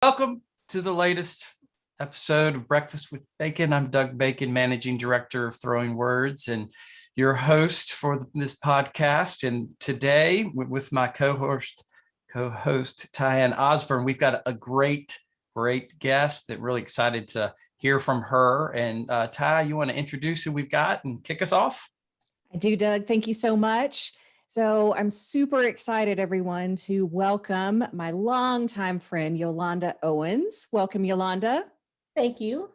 Welcome to the latest episode of Breakfast with Bacon. I'm Doug Bacon, Managing Director of Throwing Words and your host for this podcast. And today, with my co-host Tyann Osborn, we've got a great guest that really excited to hear from her. And Ty, you want to introduce who we've got and kick us off? I do, Doug. Thank you so much. So I'm super excited, everyone, to welcome my longtime friend, Yolanda Owens. Welcome, Yolanda. Thank you.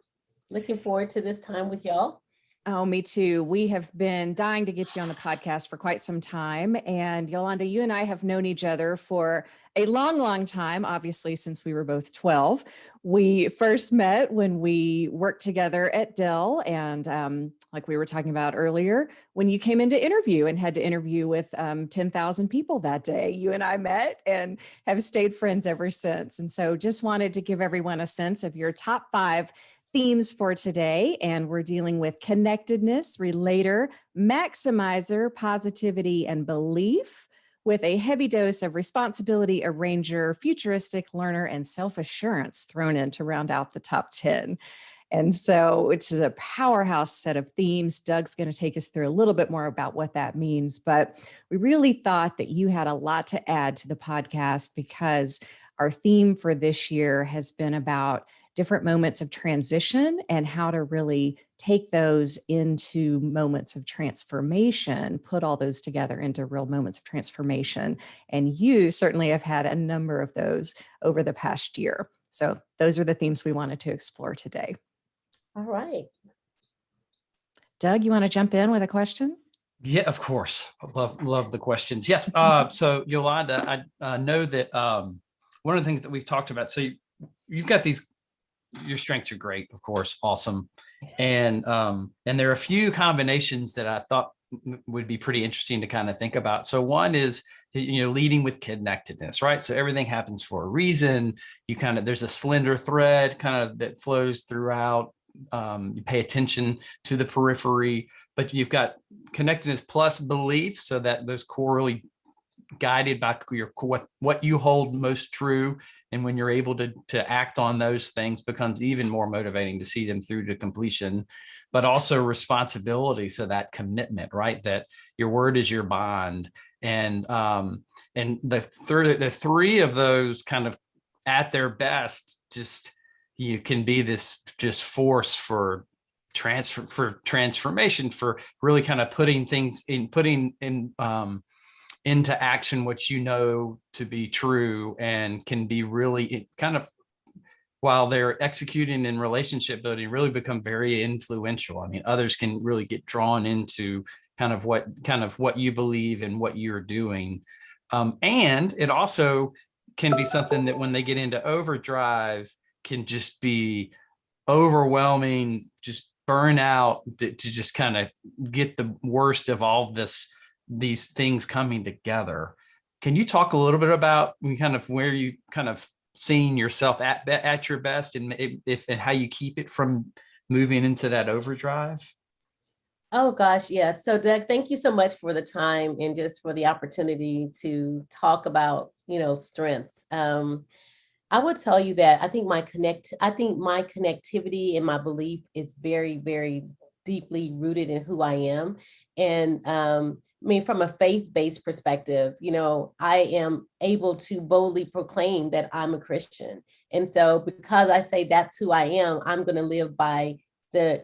Looking forward to this time with y'all. Oh, me too. We have been dying to get you on the podcast for quite some time. And Yolanda, you and I have known each other for a long time, obviously, since we were both 12. We first met when we worked together at Dell. And like we were talking about earlier, when you came in to interview and had to interview with 10,000 people that day, you and I met and have stayed friends ever since. And so just wanted to give everyone a sense of your top 5 themes for today. And we're dealing with connectedness, relator, maximizer, positivity, and belief, with a heavy dose of responsibility, arranger, futuristic, learner, and self-assurance thrown in to round out the top 10. And so, which is a powerhouse set of themes. Doug's going to take us through a little bit more about what that means. But we really thought that you had a lot to add to the podcast, because our theme for this year has been about different moments of transition and how to really take those into moments of transformation, put all those together into real moments of transformation. And you certainly have had a number of those over the past year. So those are the themes we wanted to explore today. All right. Doug, you want to jump in with a question? Yeah, of course. Love the questions. Yes. So Yolanda, I know that one of the things that we've talked about, so you've got these, your strengths are great, of course, awesome. And there are a few combinations that I thought would be pretty interesting to kind of think about. So one is, leading with connectedness, right? So everything happens for a reason. There's a slender thread kind of that flows throughout. You pay attention to the periphery, but you've got connectedness plus belief, so that those core really guided by what you hold most true. And when you're able to act on those things, becomes even more motivating to see them through to completion. But also responsibility, so that commitment, right? That your word is your bond. And the three of those kind of at their best, just you can be this just force for transformation, for really kind of putting into action what you know to be true, and can be really kind of, while they're executing in relationship building, really become very influential. I mean, others can really get drawn into kind of what you believe and what you're doing. And it also can be something that when they get into overdrive can just be overwhelming, just burn out, to just kind of get the worst of all these things coming together. Can you talk a little bit about kind of where you kind of seeing yourself at your best, and and how you keep it from moving into that overdrive? Oh gosh, yeah. So Doug, thank you so much for the time and just for the opportunity to talk about, strengths. I would tell you that I think my connectivity and my belief is very, very deeply rooted in who I am. And from a faith-based perspective, I am able to boldly proclaim that I'm a Christian. And so because I say that's who I am, I'm going to live by the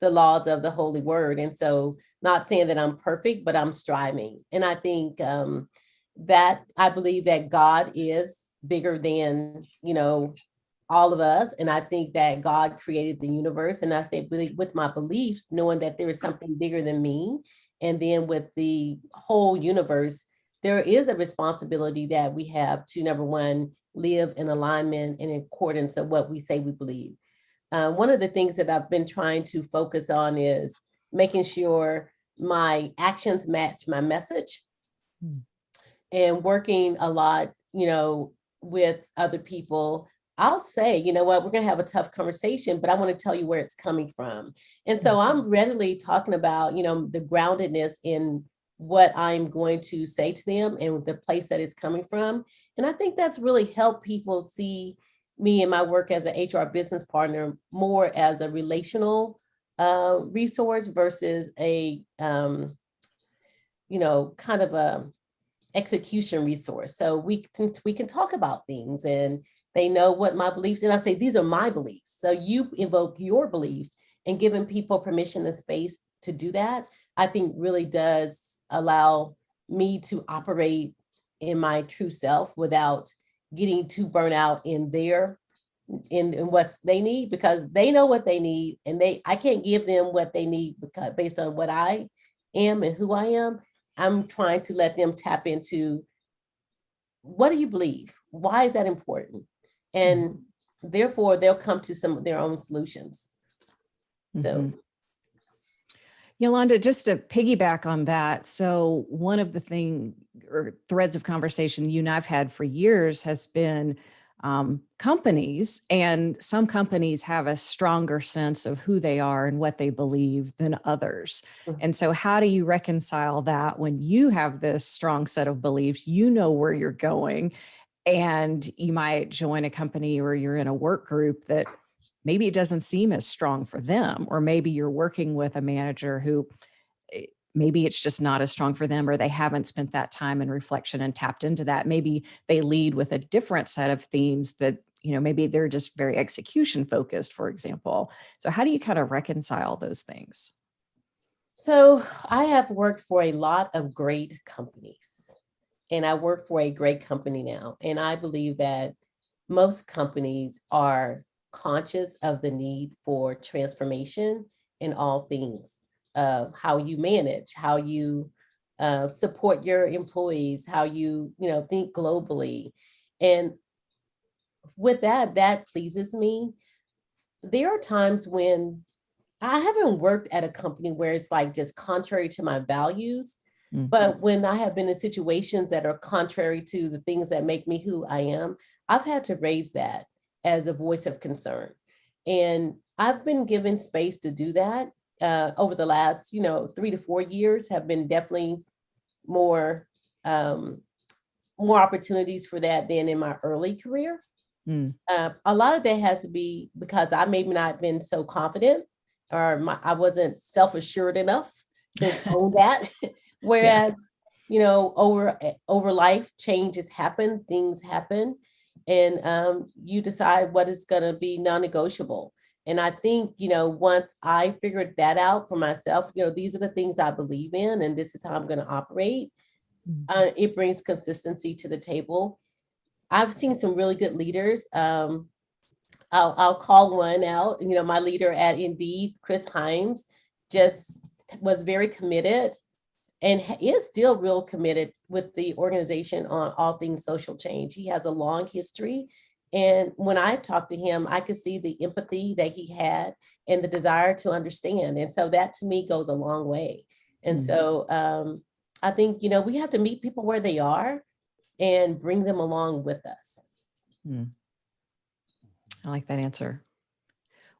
laws of the Holy Word. And so, not saying that I'm perfect, but I'm striving. And I think that I believe that God is bigger than, all of us. And I think that God created the universe. And I say, with my beliefs, knowing that there is something bigger than me. And then with the whole universe, there is a responsibility that we have to, number one, live in alignment and in accordance of what we say we believe. One of the things that I've been trying to focus on is making sure my actions match my message, and working a lot, with other people. I'll say, you know what, we're going to have a tough conversation, but I want to tell you where it's coming from. And so I'm readily talking about, the groundedness in what I'm going to say to them and the place that it's coming from. And I think that's really helped people see me and my work as an HR business partner more as a relational resource versus a, kind of a execution resource. So we can talk about things and they know what my beliefs, and I say, these are my beliefs. So you invoke your beliefs, and giving people permission and space to do that, I think really does allow me to operate in my true self without getting too burnt out in what they need, because they know what they need, and I can't give them what they need because based on what I am and who I am. I'm trying to let them tap into, what do you believe? Why is that important? And therefore they'll come to some of their own solutions. So Yolanda, just to piggyback on that. So one of the threads of conversation you and I've had for years has been companies, and some companies have a stronger sense of who they are and what they believe than others. And so how do you reconcile that when you have this strong set of beliefs, you know where you're going, and you might join a company or you're in a work group that maybe it doesn't seem as strong for them, or maybe you're working with a manager who maybe it's just not as strong for them, or they haven't spent that time in reflection and tapped into that. Maybe they lead with a different set of themes that, maybe they're just very execution focused, for example. So how do you kind of reconcile those things? So I have worked for a lot of great companies, and I work for a great company now. And I believe that most companies are conscious of the need for transformation in all things, how you manage, how you support your employees, how you, think globally. And with that pleases me. There are times when I haven't worked at a company where it's like just contrary to my values, but when I have been in situations that are contrary to the things that make me who I am, I've had to raise that as a voice of concern. And I've been given space to do that over the last, 3 to 4 years have been definitely more opportunities for that than in my early career. A lot of that has to be because I maybe not been so confident, or I wasn't self-assured enough to own that. Whereas, over life, changes happen, things happen, and you decide what is going to be non-negotiable. And I think, once I figured that out for myself, these are the things I believe in, and this is how I'm going to operate. It brings consistency to the table. I've seen some really good leaders. I'll call one out. My leader at Indeed, Chris Himes, just was very committed and is still real committed with the organization on all things social change. He has a long history. And when I talked to him, I could see the empathy that he had and the desire to understand. And so that to me goes a long way. And so I think, we have to meet people where they are and bring them along with us. I like that answer.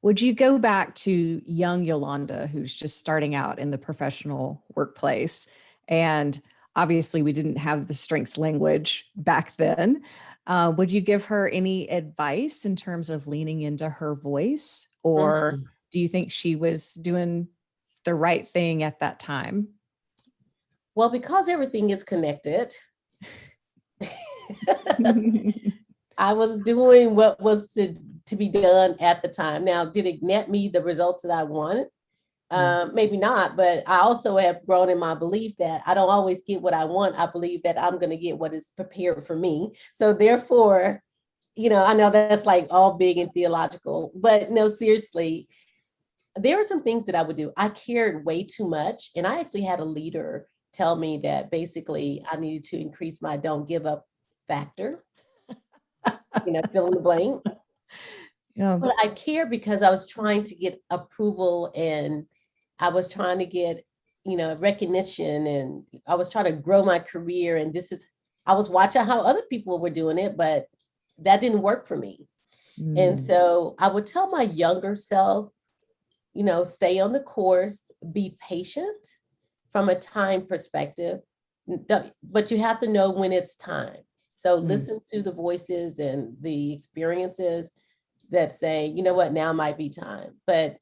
Would you go back to young Yolanda, who's just starting out in the professional workplace? And obviously we didn't have the strengths language back then. Would you give her any advice in terms of leaning into her voice? Or do you think she was doing the right thing at that time? Well, because everything is connected, I was doing what was to be done at the time. Now, did it net me the results that I wanted? Maybe not, but I also have grown in my belief that I don't always get what I want. I believe that I'm going to get what is prepared for me. So therefore, I know that's like all big and theological, but no, seriously, there were some things that I would do. I cared way too much. And I actually had a leader tell me that basically I needed to increase my don't give up factor, fill in the blank. But I care because I was trying to get approval, and I was trying to get, recognition, and I was trying to grow my career. And I was watching how other people were doing it, but that didn't work for me. And so I would tell my younger self, stay on the course, be patient from a time perspective, but you have to know when it's time. So listen to the voices and the experiences that say, you know what, now might be time. But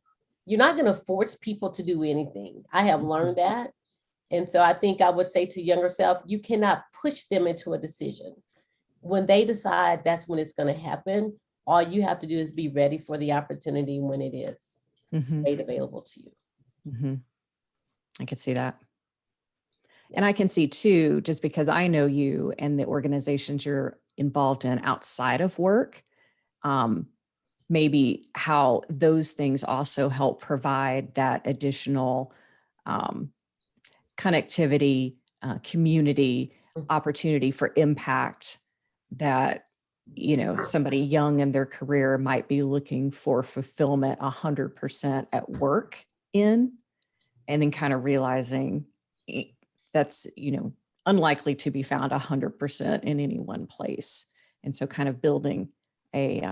you're not going to force people to do anything. I have learned that. And so I think I would say to younger self, you cannot push them into a decision. When they decide, that's when it's going to happen. All you have to do is be ready for the opportunity when it is made available to you. I could see that. And I can see too, just because I know you and the organizations you're involved in outside of work, maybe how those things also help provide that additional connectivity, community opportunity for impact that, you know, somebody young in their career might be looking for fulfillment 100% at work in, and then kind of realizing that's, you know, unlikely to be found 100% in any one place. And so kind of building a,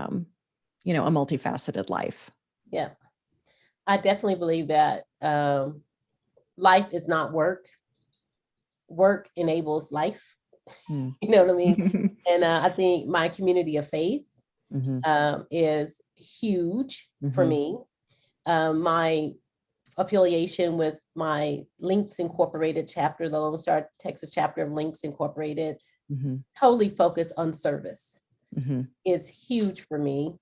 you know, a multifaceted life. Yeah, I definitely believe that life is not work. Work enables life. You know what I mean? And I think my community of faith is huge for me. My affiliation with my Links Incorporated chapter, the Lone Star Texas chapter of Links Incorporated, totally focused on service. It's huge for me.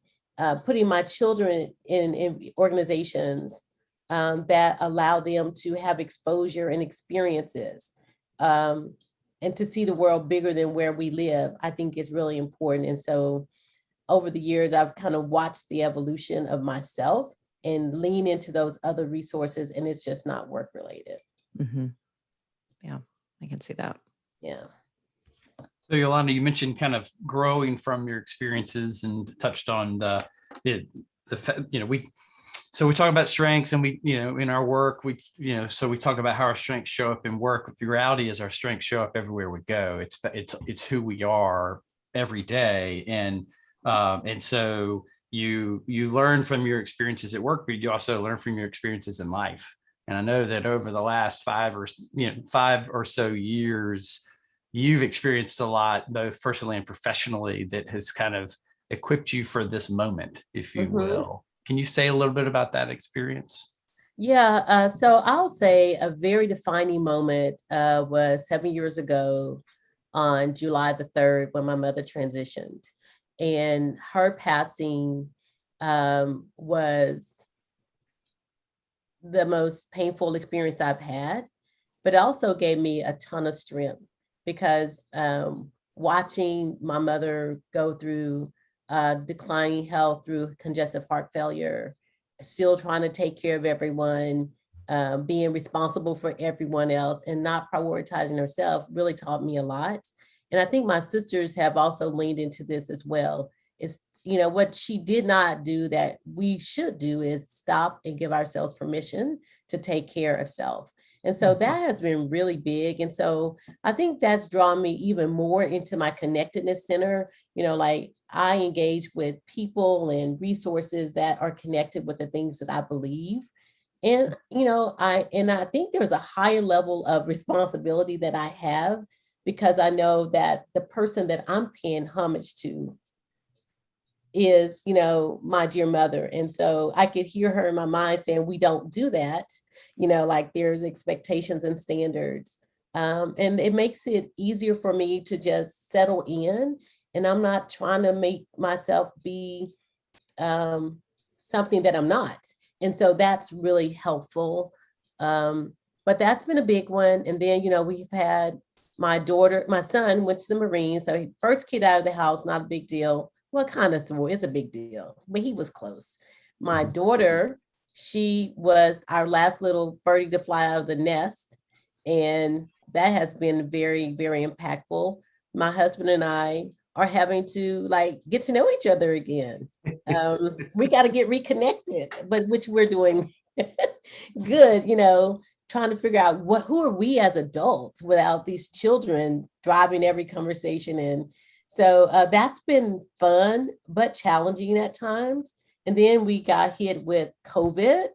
Putting my children in organizations that allow them to have exposure and experiences and to see the world bigger than where we live, I think is really important. And so over the years, I've kind of watched the evolution of myself and lean into those other resources, and it's just not work related. Yeah, I can see that. Yeah. So Yolanda, you mentioned kind of growing from your experiences and touched on the you know, we talk about strengths, and we, you know, in our work, we, you know, so we talk about how our strengths show up in work. But the reality is our strengths show up everywhere we go. It's who we are every day. And so you learn from your experiences at work, but you also learn from your experiences in life. And I know that over the last 5 or so years, you've experienced a lot, both personally and professionally, that has kind of equipped you for this moment, if you will. Can you say a little bit about that experience? Yeah, so I'll say a very defining moment was 7 years ago on July the 3rd when my mother transitioned. And her passing was the most painful experience I've had, but it also gave me a ton of strength because watching my mother go through declining health through congestive heart failure, still trying to take care of everyone, being responsible for everyone else and not prioritizing herself really taught me a lot. And I think my sisters have also leaned into this as well. It's, you know, what she did not do that we should do is stop and give ourselves permission to take care of self. And so that has been really big. And so I think that's drawn me even more into my connectedness center. You know, like I engage with people and resources that are connected with the things that I believe. And, you know, I think there's a higher level of responsibility that I have because I know that the person that I'm paying homage to is, you know, my dear mother. And so I could hear her in my mind saying, we don't do that, you know, like there's expectations and standards. And it makes it easier for me to just settle in. And I'm not trying to make myself be something that I'm not. And so that's really helpful. But that's been a big one. And then, you know, we've had my son went to the Marines. So he first kid out of the house, not a big deal. Well, kind of, it's a big deal, but he was close. My daughter, she was our last little birdie to fly out of the nest. And that has been very, very impactful. My husband and I are having to like get to know each other again. We got to get reconnected, but which we're doing good, you know, trying to figure out who are we as adults without these children driving every conversation in. So that's been fun, but challenging at times. And then we got hit with COVID.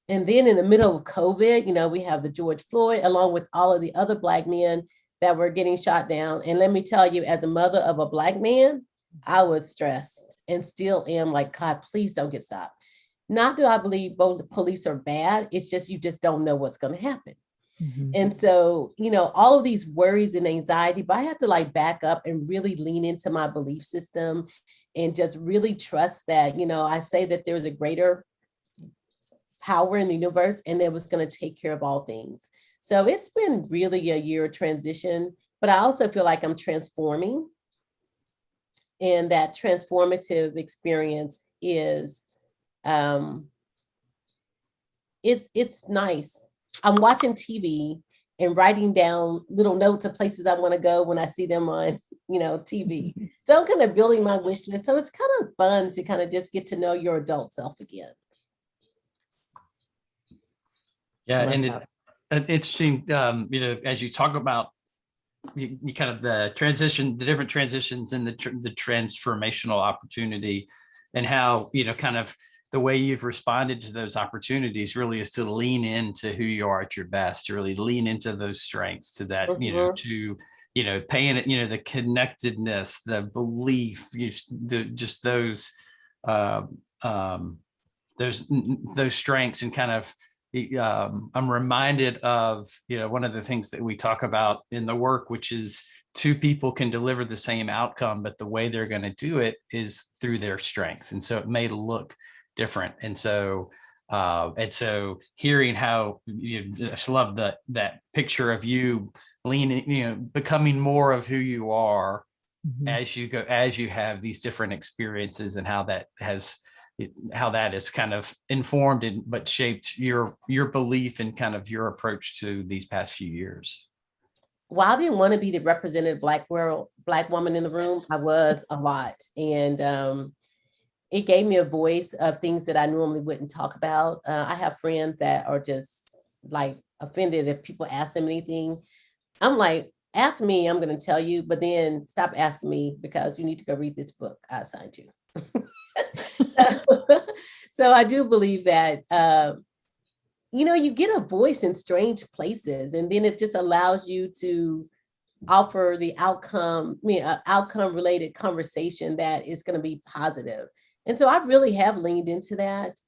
And then in the middle of COVID, you know, we have the George Floyd, along with all of the other Black men that were getting shot down. And let me tell you, as a mother of a Black man, I was stressed and still am, like, God, please don't get stopped. Not do I believe both the police are bad. It's just, you just don't know what's going to happen. And so, all of these worries and anxiety, but I had to like back up and really lean into my belief system and just really trust that, I say that there's a greater power in the universe and it was going to take care of all things. So it's been really a year of transition, but I also feel like I'm transforming. And that transformative experience is, it's nice. I'm watching TV and writing down little notes of places I want to go when I see them on, TV. So I'm kind of building my wish list. So it's kind of fun to kind of just get to know your adult self again. Yeah, and interesting, as you talk about you kind of the different transitions and the transformational opportunity, and how kind of the way you've responded to those opportunities really is to lean into who you are at your best, to really lean into those strengths, to that paying it, the connectedness, the belief, just those strengths, and kind of I'm reminded of one of the things that we talk about in the work, which is two people can deliver the same outcome, but the way they're going to do it is through their strengths, and so it may look different. And so hearing how I just love that picture of you leaning, becoming more of who you are as you have these different experiences, and how that is kind of informed but shaped your belief and kind of your approach to these past few years. Well, I didn't want to be the represented Black woman in the room. I was a lot. And it gave me a voice of things that I normally wouldn't talk about. I have friends that are just like offended if people ask them anything. I'm like, ask me, I'm going to tell you, but then stop asking me because you need to go read this book I assigned you. So I do believe that, you get a voice in strange places, and then it just allows you to offer the outcome related conversation that is going to be positive. And so I really have leaned into that.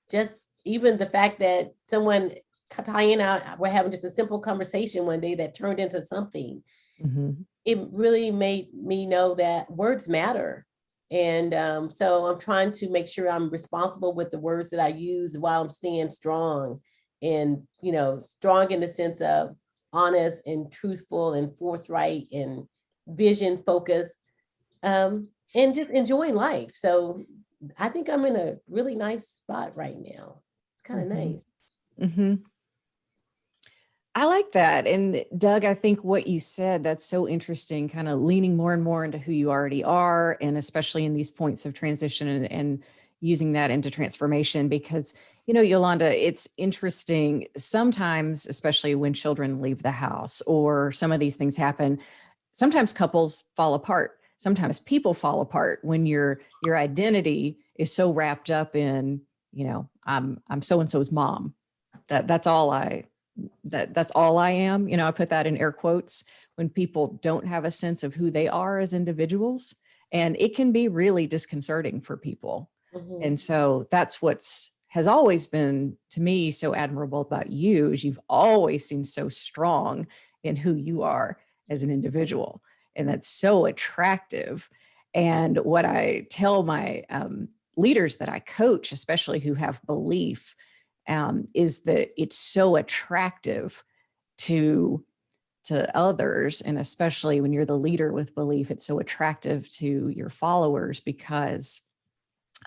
Just even the fact that Tyann and I were having just a simple conversation one day that turned into something. It really made me know that words matter. And so I'm trying to make sure I'm responsible with the words that I use while I'm staying strong, and, strong in the sense of honest and truthful and forthright and vision focused, and just enjoying life. So I think I'm in a really nice spot right now. It's kind of nice. I like that. And Doug, I think what you said, that's so interesting, kind of leaning more and more into who you already are, and especially in these points of transition, and using that into transformation. Because, Yolanda, it's interesting sometimes, especially when children leave the house or some of these things happen, sometimes couples fall apart. Sometimes people fall apart when your identity is so wrapped up in, I'm so-and-so's mom. That's all I am. I put that in air quotes, when people don't have a sense of who they are as individuals, and it can be really disconcerting for people. And so that's has always been, to me, so admirable about you, is you've always seemed so strong in who you are as an individual. And that's so attractive. And what I tell my leaders that I coach, especially who have belief, is that it's so attractive to others. And especially when you're the leader with belief, it's so attractive to your followers, because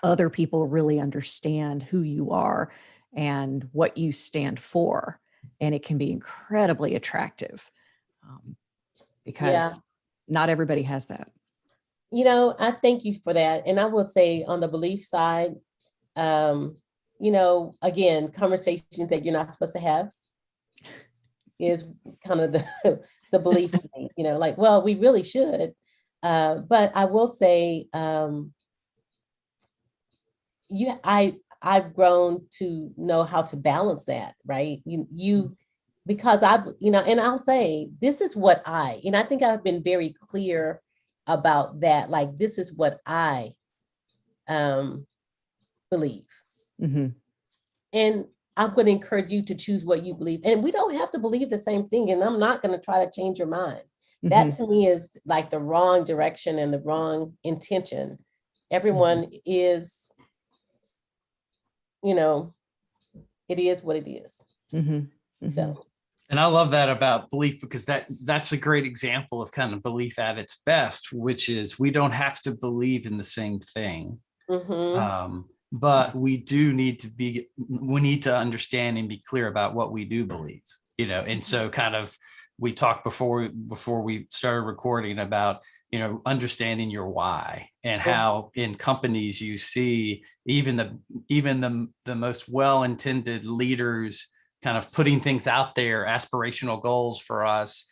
other people really understand who you are and what you stand for. And it can be incredibly attractive, because not everybody has that. I thank you for that. And I will say, on the belief side, again, conversations that you're not supposed to have is kind of the belief thing, like, well, we really should. But I will say, I've grown to know how to balance that, right? because and I'll say, this is what and I think I've been very clear about that. Like, this is what I believe. Mm-hmm. And I'm going to encourage you to choose what you believe. And we don't have to believe the same thing. And I'm not going to try to change your mind. Mm-hmm. That to me is like the wrong direction and the wrong intention. Everyone is, it is what it is. Mm-hmm. Mm-hmm. So. And I love that about belief, because that's a great example of kind of belief at its best, which is we don't have to believe in the same thing. Mm-hmm. But we need to understand and be clear about what we do believe, and so kind of, we talked before we started recording about, understanding your why, and how in companies you see even the most well-intended leaders kind of putting things out there, aspirational goals for us.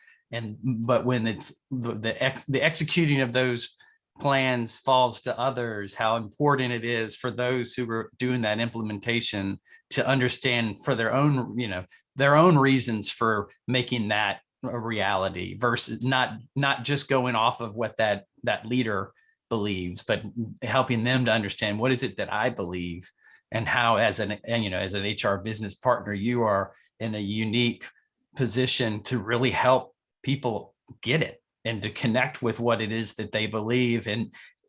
But when it's the executing of those plans falls to others, how important it is for those who are doing that implementation to understand for their own reasons for making that a reality, versus not just going off of what that leader believes, but helping them to understand, what is it that I believe, and how as an HR business partner, you are in a unique position to really help people get it and to connect with what it is that they believe,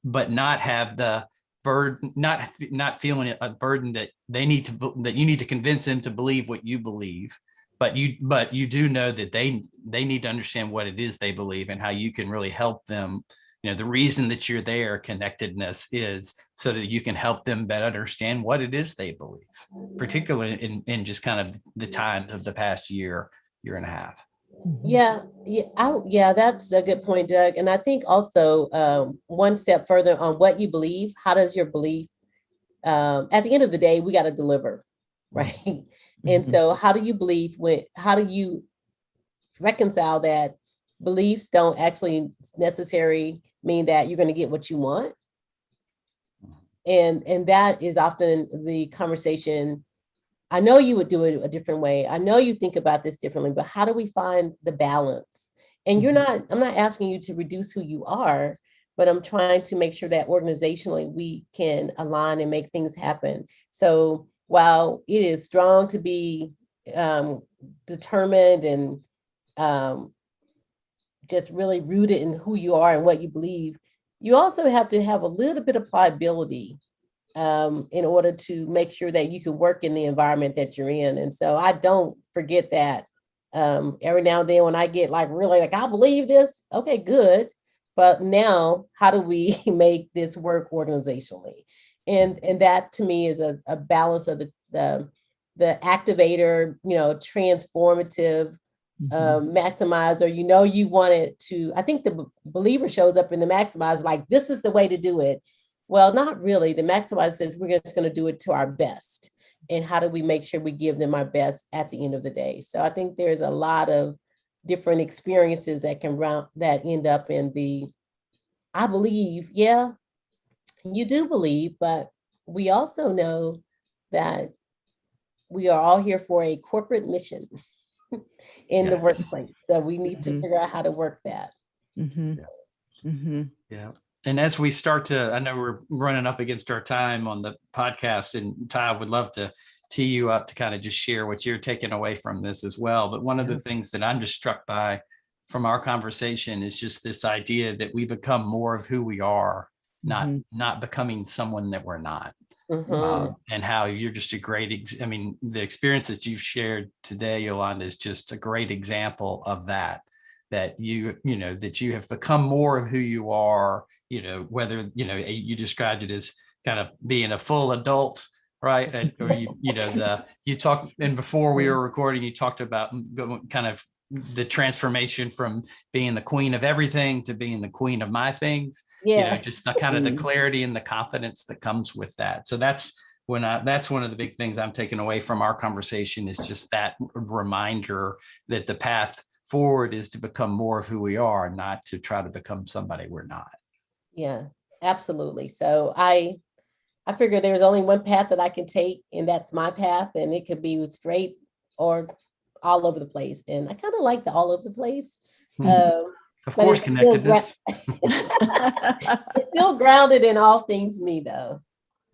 but not have the burden, not feeling a burden that you need to convince them to believe what you believe. But you do know that they need to understand what it is they believe, and how you can really help them. The reason that you're there, connectedness, is so that you can help them better understand what it is they believe, particularly in just kind of the times of the past year and a half. Yeah, that's a good point, Doug. And I think also one step further on what you believe. How does your belief? At the end of the day, we got to deliver, right? Mm-hmm. And so, how do you believe? How do you reconcile that beliefs don't actually necessarily mean that you're going to get what you want? And that is often the conversation. I know you would do it a different way. I know you think about this differently, but how do we find the balance? And I'm not asking you to reduce who you are, but I'm trying to make sure that organizationally we can align and make things happen. So while it is strong to be determined and just really rooted in who you are and what you believe, you also have to have a little bit of pliability in order to make sure that you can work in the environment that you're in. And so I don't forget that every now and then when I get really I believe this, okay, good. But now how do we make this work organizationally? And that to me is a balance of the activator, transformative, maximizer. You want it to, I think the believer shows up in the maximizer, like, this is the way to do it. Well, not really. The maximizer says we're just going to do it to our best. And how do we make sure we give them our best at the end of the day? So I think there's a lot of different experiences that end up in the, I believe, yeah, you do believe, but we also know that we are all here for a corporate mission in the workplace. So we need to figure out how to work that. Yeah. And as we start to, I know we're running up against our time on the podcast, and Ty, would love to tee you up to kind of just share what you're taking away from this as well. But one of the things that I'm just struck by from our conversation is just this idea that we become more of who we are, not becoming someone that we're not. And how you're just a great, the experience that you've shared today, Yolanda, is just a great example of that you have become more of who you are, whether, you described it as kind of being a full adult, right? Or you talked, and before we were recording, you talked about kind of the transformation from being the queen of everything to being the queen of my things. Just the kind of the clarity and the confidence that comes with that. So that's one of the big things I'm taking away from our conversation, is just that reminder that the path forward is to become more of who we are, not to try to become somebody we're not. Yeah, absolutely. So I figure there's only one path that I can take, and that's my path, and it could be straight or all over the place. And I kind of like the all over the place. Hmm. Of But course, it's still connectedness. it's still grounded in all things me, though.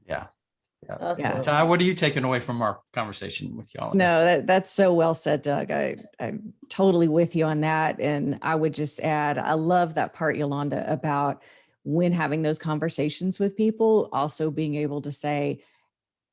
Yeah. Yeah. Ty, what are you taking away from our conversation with y'all? No, that's so well said, Doug. I'm totally with you on that. And I would just add, I love that part, Yolanda, about when having those conversations with people, also being able to say,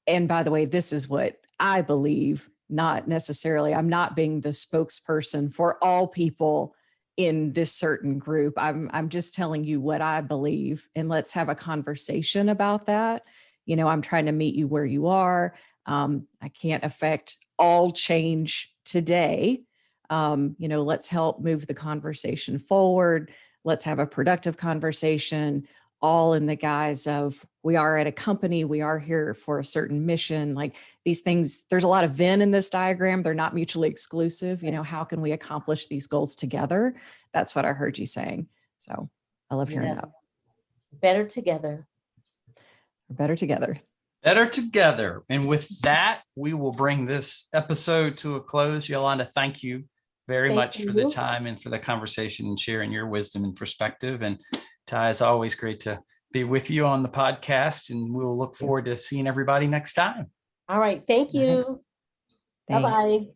and by the way, this is what I believe, not necessarily, I'm not being the spokesperson for all people in this certain group. I'm just telling you what I believe, and let's have a conversation about that. I'm trying to meet you where you are. I can't affect all change today. Let's help move the conversation forward. Let's have a productive conversation, all in the guise of we are at a company, we are here for a certain mission. Like these things, there's a lot of Venn in this diagram. They're not mutually exclusive. How can we accomplish these goals together? That's what I heard you saying. So I love hearing that. Better together. Better together. Better together. And with that, we will bring this episode to a close. Yolanda, thank you very much for the time and for the conversation and sharing your wisdom and perspective. And Ty, it's always great to be with you on the podcast, and we'll look forward to seeing everybody next time. All right. Thank you. Bye-bye.